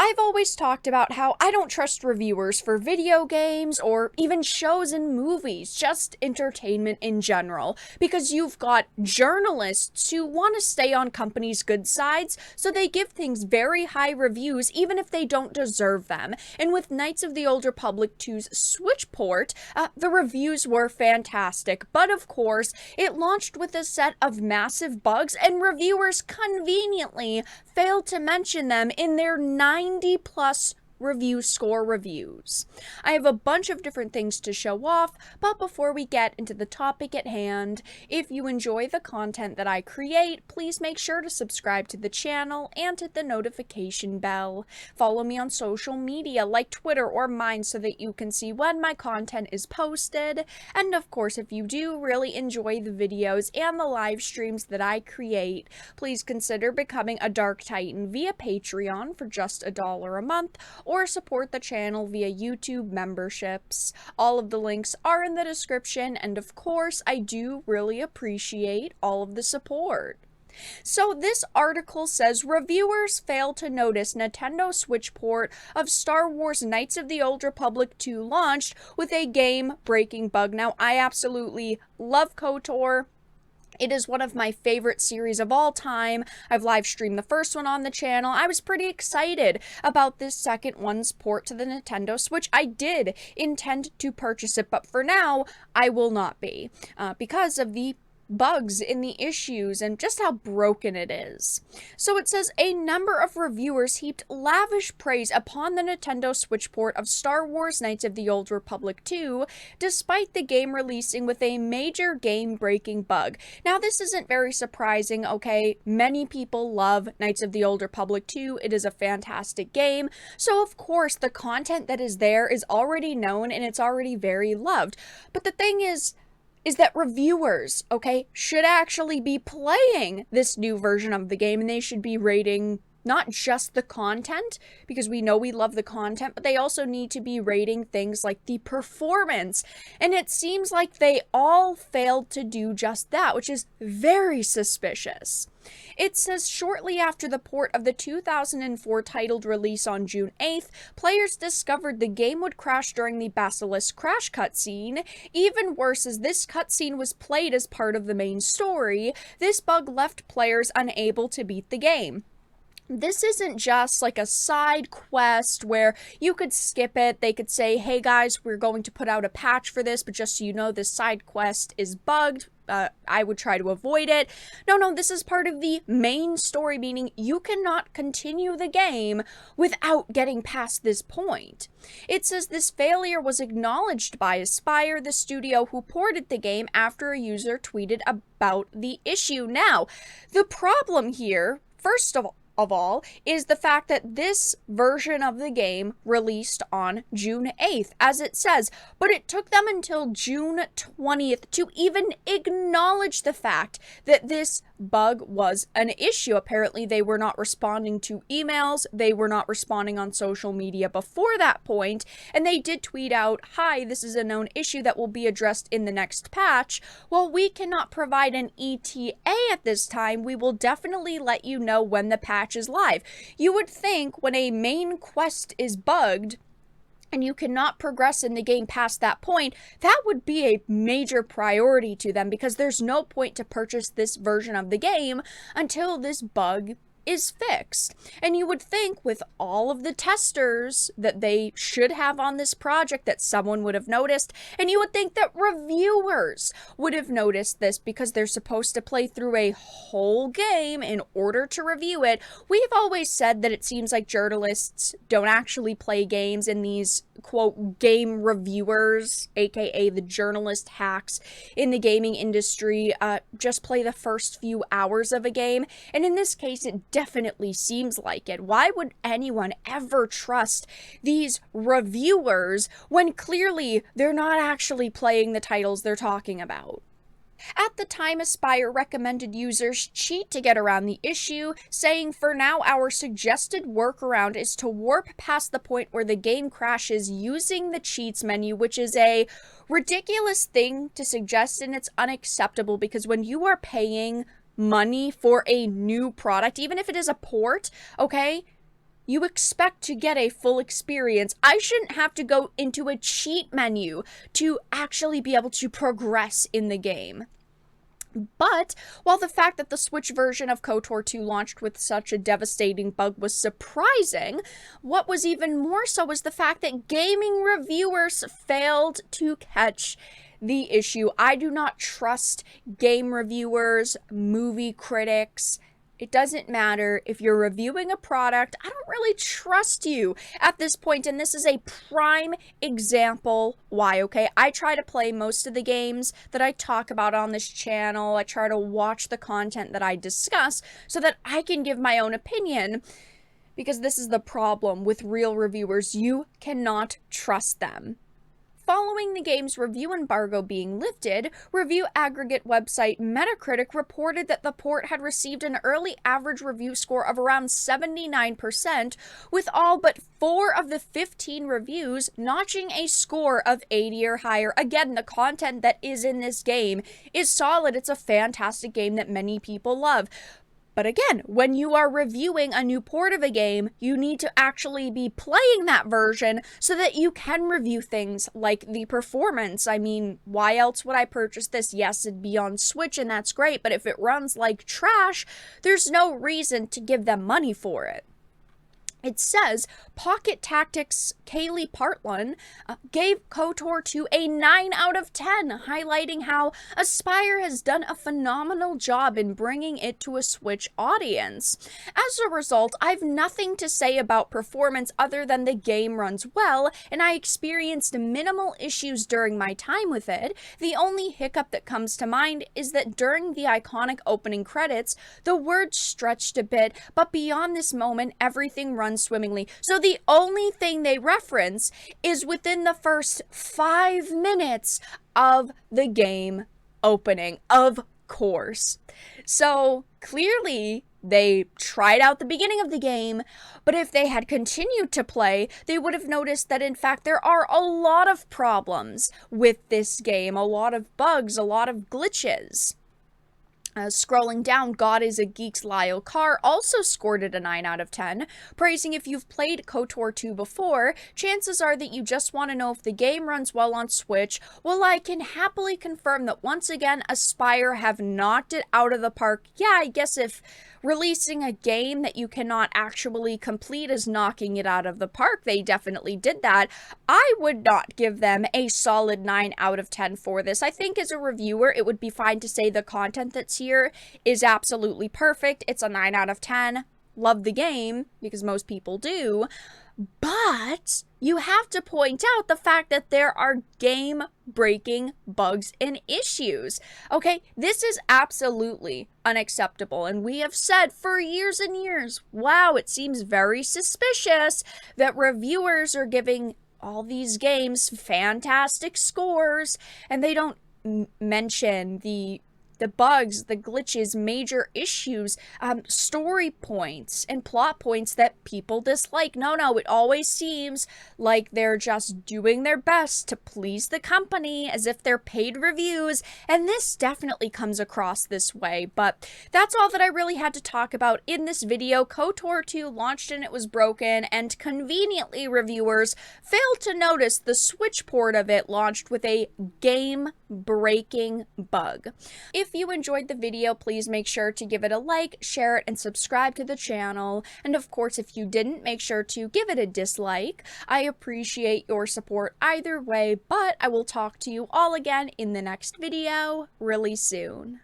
I've always talked about how I don't trust reviewers for video games or even shows and movies, just entertainment in general, because you've got journalists who want to stay on companies' good sides, so they give things very high reviews even if they don't deserve them. And with Knights of the Old Republic 2's Switch port, the reviews were fantastic, but of course, it launched with a set of massive bugs, and reviewers conveniently failed to mention them in their 90 plus review score reviews. I have a bunch of different things to show off, but before we get into the topic at hand, if you enjoy the content that I create, please make sure to subscribe to the channel and hit the notification bell. Follow me on social media like Twitter or mine so that you can see when my content is posted. And of course, if you do really enjoy the videos and the live streams that I create, please consider becoming a Dark Titan via Patreon for just $1 a month, or support the channel via YouTube memberships. All of the links are in the description, and of course, I do really appreciate all of the support. So this article says reviewers fail to notice Nintendo Switch port of Star Wars Knights of the Old Republic 2 launched with a game-breaking bug. Now, I absolutely love KOTOR. It is one of my favorite series of all time. I've live streamed the first one on the channel. I was pretty excited about this second one's port to the Nintendo Switch. I did intend to purchase it, but for now, I will not be because of the bugs in the issues and just how broken it is. So it says a number of reviewers heaped lavish praise upon the Nintendo Switch port of Star Wars Knights of the Old Republic 2, despite the game releasing with a major game-breaking bug. Now, this isn't very surprising, okay? Many people love Knights of the Old Republic 2. It is a fantastic game. So, of course, the content that is there is already known and it's already very loved. But the thing is that reviewers, okay, should actually be playing this new version of the game, and they should be rating not just the content, because we know we love the content, but they also need to be rating things like the performance. And it seems like they all failed to do just that, which is very suspicious. It says shortly after the port of the 2004 titled release on June 8th, players discovered the game would crash during the Basilisk crash cutscene. Even worse, as this cutscene was played as part of the main story, this bug left players unable to beat the game. This isn't just like a side quest where you could skip it. They could say, hey guys, we're going to put out a patch for this, but just so you know, this side quest is bugged. I would try to avoid it. No, this is part of the main story, meaning you cannot continue the game without getting past this point. It says this failure was acknowledged by Aspyr, the studio who ported the game, after a user tweeted about the issue. Now, the problem here, first of all, is the fact that this version of the game released on June 8th, as it says, but it took them until June 20th to even acknowledge the fact that this bug was an issue. Apparently, they were not responding to emails, they were not responding on social media before that point, and they did tweet out, hi, this is a known issue that will be addressed in the next patch. Well, we cannot provide an ETA at this time. We will definitely let you know when the patch is live. You would think when a main quest is bugged and you cannot progress in the game past that point, that would be a major priority to them, because there's no point to purchase this version of the game until this bug is fixed. And you would think with all of the testers that they should have on this project that someone would have noticed, and you would think that reviewers would have noticed this, because they're supposed to play through a whole game in order to review it. We've always said that it seems like journalists don't actually play games, and these quote game reviewers, aka the journalist hacks in the gaming industry, just play the first few hours of a game. And in this case, it definitely seems like it. Why would anyone ever trust these reviewers when clearly they're not actually playing the titles they're talking about? At the time, Aspyr recommended users cheat to get around the issue, saying, for now, our suggested workaround is to warp past the point where the game crashes using the cheats menu, which is a ridiculous thing to suggest, and it's unacceptable, because when you are paying money for a new product, even if it is a port, okay, You expect to get a full experience. I shouldn't have to go into a cheat menu to actually be able to progress in the game. But while the fact that the Switch version of KOTOR 2 launched with such a devastating bug was surprising, what was even more so was the fact that gaming reviewers failed to catch the issue. I do not trust game reviewers, movie critics. It doesn't matter if you're reviewing a product. I don't really trust you at this point, and this is a prime example why, okay? I try to play most of the games that I talk about on this channel. I try to watch the content that I discuss so that I can give my own opinion, because this is the problem with real reviewers. You cannot trust them. Following the game's review embargo being lifted, review aggregate website Metacritic reported that the port had received an early average review score of around 79%, with all but 4 of the 15 reviews notching a score of 80 or higher. Again, the content that is in this game is solid. It's a fantastic game that many people love. But again, when you are reviewing a new port of a game, you need to actually be playing that version so that you can review things like the performance. I mean, why else would I purchase this? Yes, it'd be on Switch and that's great, but if it runs like trash, there's no reason to give them money for it. It says Pocket Tactics Kaylee Partlin gave KOTOR 2 a 9 out of 10, highlighting how Aspyr has done a phenomenal job in bringing it to a Switch audience. As a result, I've nothing to say about performance other than the game runs well, and I experienced minimal issues during my time with it. The only hiccup that comes to mind is that during the iconic opening credits, the words stretched a bit, but beyond this moment, everything runs swimmingly. So the only thing they reference is within the first 5 minutes of the game opening, of course. So clearly they tried out the beginning of the game, but if they had continued to play, they would have noticed that in fact there are a lot of problems with this game, a lot of bugs, a lot of glitches. Scrolling down, God is a Geek's Lyle Carr also scored it a 9 out of 10, praising if you've played KOTOR 2 before, chances are that you just want to know if the game runs well on Switch. Well, I can happily confirm that once again, Aspyr have knocked it out of the park. Yeah, I guess if releasing a game that you cannot actually complete is knocking it out of the park, they definitely did that. I would not give them a solid 9 out of 10 for this. I think as a reviewer, it would be fine to say the content that's here is absolutely perfect. It's a 9 out of 10. Love the game, because most people do. But you have to point out the fact that there are game-breaking bugs and issues. Okay, this is absolutely unacceptable, and we have said for years and years, wow, it seems very suspicious that reviewers are giving all these games fantastic scores, and they don't mention the bugs, the glitches, major issues, story points, and plot points that people dislike. No, it always seems like they're just doing their best to please the company as if they're paid reviews, and this definitely comes across this way. But that's all that I really had to talk about in this video. KOTOR 2 launched and it was broken, and conveniently reviewers failed to notice the Switch port of it launched with a game-breaking bug. If you enjoyed the video, please make sure to give it a like, share it, and subscribe to the channel. And of course, if you didn't, make sure to give it a dislike. I appreciate your support either way, but I will talk to you all again in the next video really soon.